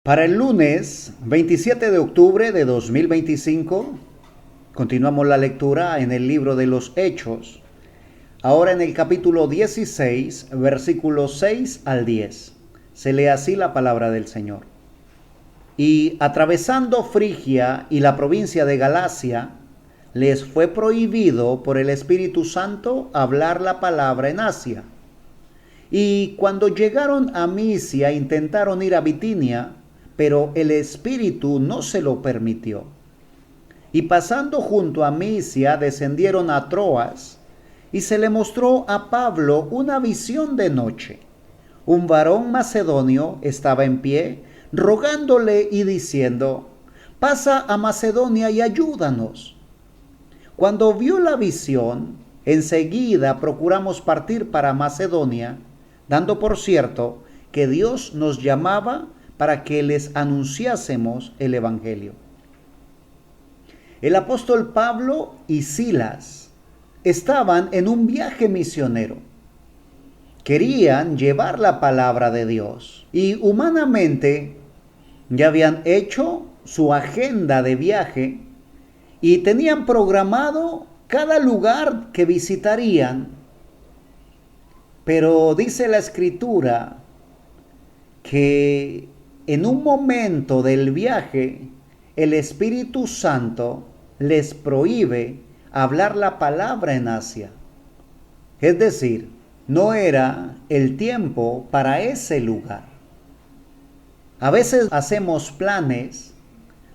Para el lunes 27 de octubre de 2025, continuamos la lectura en el libro de los Hechos, ahora en el capítulo 16, versículos 6 al 10. Se lee así la palabra del Señor. Y atravesando Frigia y la provincia de Galacia, les fue prohibido por el Espíritu Santo hablar la palabra en Asia. Y cuando llegaron a Misia intentaron ir a Bitinia, pero el Espíritu no se lo permitió. Y pasando junto a Misia descendieron a Troas, y se le mostró a Pablo una visión de noche. Un varón macedonio estaba en pie, rogándole y diciendo: «Pasa a Macedonia y ayúdanos». Cuando vio la visión, enseguida procuramos partir para Macedonia, dando por cierto que Dios nos llamaba para que les anunciásemos el Evangelio. El apóstol Pablo y Silas estaban en un viaje misionero. Querían llevar la palabra de Dios y humanamente ya habían hecho su agenda de viaje y tenían programado cada lugar que visitarían. Pero dice la Escritura que en un momento del viaje el Espíritu Santo les prohíbe hablar la palabra en Asia. Es decir, no era el tiempo para ese lugar. A veces hacemos planes,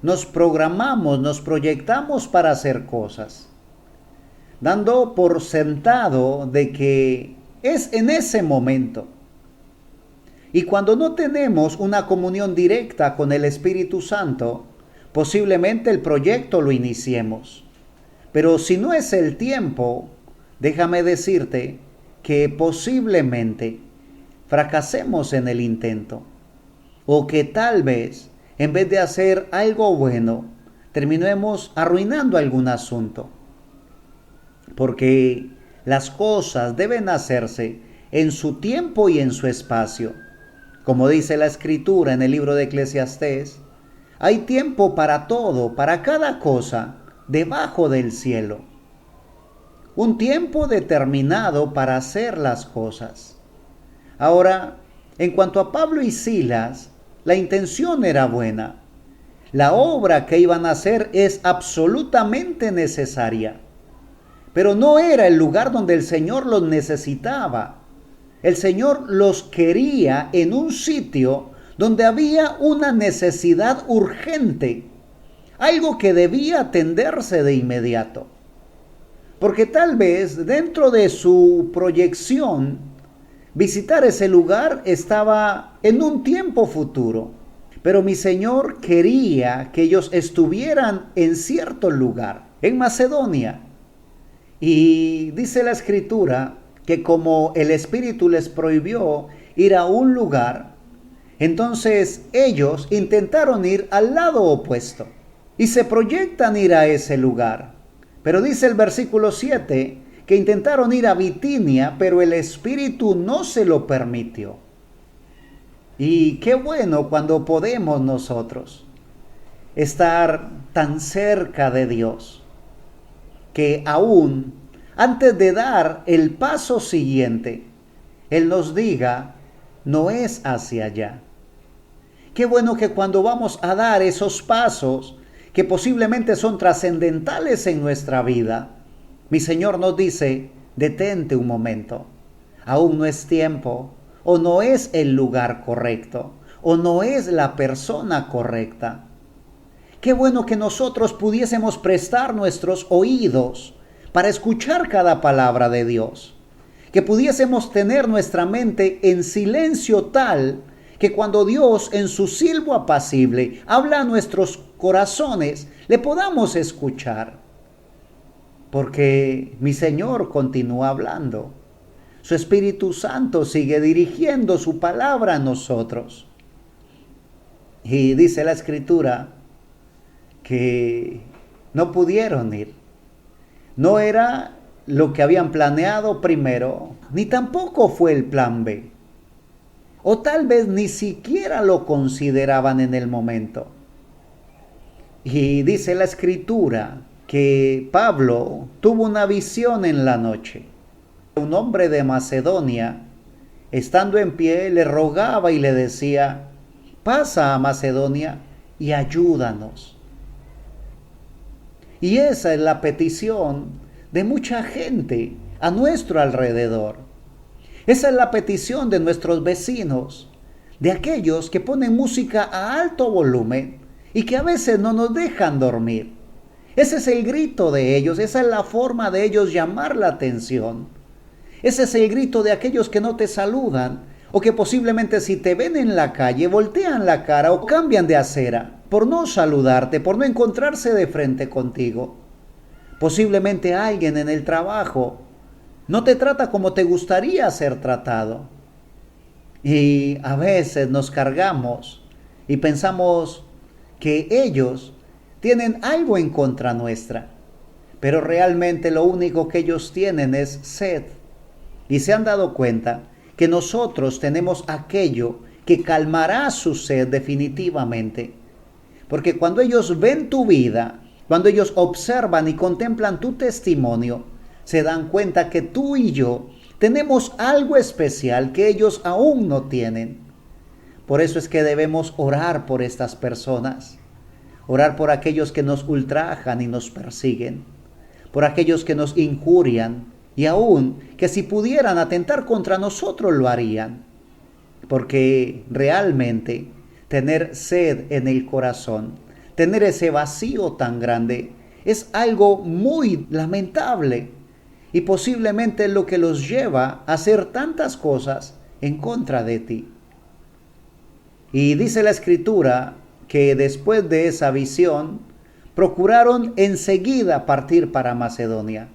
nos programamos, nos proyectamos para hacer cosas, dando por sentado de que es en ese momento. Y cuando no tenemos una comunión directa con el Espíritu Santo, posiblemente el proyecto lo iniciemos. Pero si no es el tiempo, déjame decirte que posiblemente fracasemos en el intento. O que tal vez, en vez de hacer algo bueno, terminemos arruinando algún asunto. Porque las cosas deben hacerse en su tiempo y en su espacio. Como dice la Escritura en el libro de Eclesiastés, hay tiempo para todo, para cada cosa, debajo del cielo. Un tiempo determinado para hacer las cosas. Ahora, en cuanto a Pablo y Silas, la intención era buena. La obra que iban a hacer es absolutamente necesaria. Pero no era el lugar donde el Señor los necesitaba. El Señor los quería en un sitio donde había una necesidad urgente, algo que debía atenderse de inmediato. Porque tal vez dentro de su proyección, visitar ese lugar estaba en un tiempo futuro. Pero mi Señor quería que ellos estuvieran en cierto lugar, en Macedonia. Y dice la Escritura que como el Espíritu les prohibió ir a un lugar, entonces ellos intentaron ir al lado opuesto y se proyectan ir a ese lugar. Pero dice el versículo 7 que intentaron ir a Bitinia, pero el Espíritu no se lo permitió. Y qué bueno cuando podemos nosotros estar tan cerca de Dios, que aún antes de dar el paso siguiente, Él nos diga: no es hacia allá. Qué bueno que cuando vamos a dar esos pasos, que posiblemente son trascendentales en nuestra vida, mi Señor nos dice: detente un momento, aún no es tiempo, o no es el lugar correcto, o no es la persona correcta. Qué bueno que nosotros pudiésemos prestar nuestros oídos para escuchar cada palabra de Dios. Que pudiésemos tener nuestra mente en silencio tal que cuando Dios en su silbo apacible habla a nuestros corazones, le podamos escuchar. Porque mi Señor continúa hablando. Su Espíritu Santo sigue dirigiendo su palabra a nosotros. Y dice la Escritura que no pudieron ir. No era lo que habían planeado primero, ni tampoco fue el plan B. o tal vez ni siquiera lo consideraban en el momento. Y dice la escritura que Pablo tuvo una visión en la noche. Un hombre de Macedonia, estando en pie, le rogaba y le decía: pasa a Macedonia y ayúdanos. Y esa es la petición de mucha gente a nuestro alrededor. Esa es la petición de nuestros vecinos, de aquellos que ponen música a alto volumen y que a veces no nos dejan dormir. Ese es el grito de ellos, esa es la forma de ellos llamar la atención. Ese es el grito de aquellos que no te saludan o que posiblemente si te ven en la calle voltean la cara o cambian de acera por no saludarte, por no encontrarse de frente contigo. Posiblemente alguien en el trabajo no te trata como te gustaría ser tratado. Y a veces nos cargamos y pensamos que ellos tienen algo en contra nuestra, pero realmente lo único que ellos tienen es sed. Y se han dado cuenta que nosotros tenemos aquello que calmará su sed definitivamente. Porque cuando ellos ven tu vida, cuando ellos observan y contemplan tu testimonio, se dan cuenta que tú y yo tenemos algo especial que ellos aún no tienen. Por eso es que debemos orar por estas personas, orar por aquellos que nos ultrajan y nos persiguen, por aquellos que nos injurian y aún que si pudieran atentar contra nosotros lo harían. Porque realmente tener sed en el corazón, tener ese vacío tan grande, es algo muy lamentable y posiblemente lo que los lleva a hacer tantas cosas en contra de ti. Y dice la escritura que después de esa visión procuraron enseguida partir para Macedonia,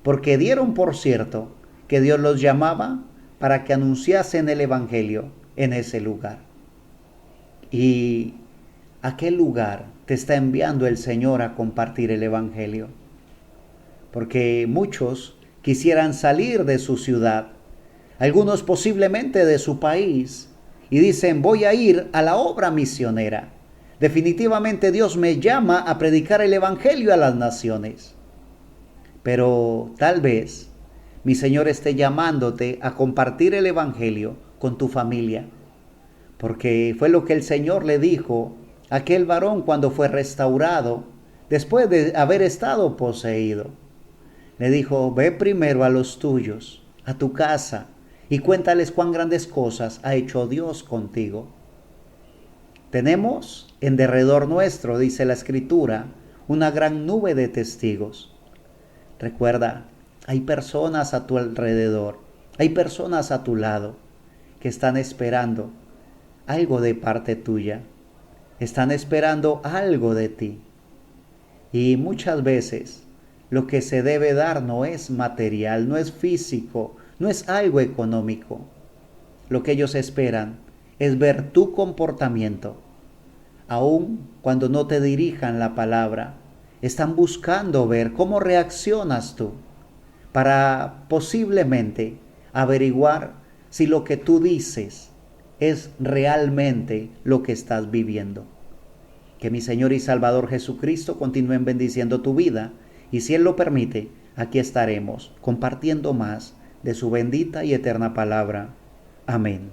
porque dieron por cierto que Dios los llamaba para que anunciasen el evangelio en ese lugar. ¿Y a qué lugar te está enviando el Señor a compartir el evangelio? Porque muchos quisieran salir de su ciudad, algunos posiblemente de su país, y dicen: voy a ir a la obra misionera. Definitivamente Dios me llama a predicar el evangelio a las naciones. Pero tal vez mi Señor esté llamándote a compartir el evangelio con tu familia, porque fue lo que el Señor le dijo a aquel varón cuando fue restaurado después de haber estado poseído. Le dijo: ve primero a los tuyos, a tu casa, y cuéntales cuán grandes cosas ha hecho Dios contigo. Tenemos en derredor nuestro, dice la Escritura, una gran nube de testigos. Recuerda, hay personas a tu alrededor, hay personas a tu lado que están esperando algo de parte tuya, están esperando algo de ti. Y muchas veces lo que se debe dar no es material, no es físico, no es algo económico. Lo que ellos esperan es ver tu comportamiento. Aun cuando no te dirijan la palabra, están buscando ver cómo reaccionas tú para posiblemente averiguar si lo que tú dices es realmente lo que estás viviendo. Que mi Señor y Salvador Jesucristo continúen bendiciendo tu vida y si Él lo permite, aquí estaremos compartiendo más de su bendita y eterna palabra. Amén.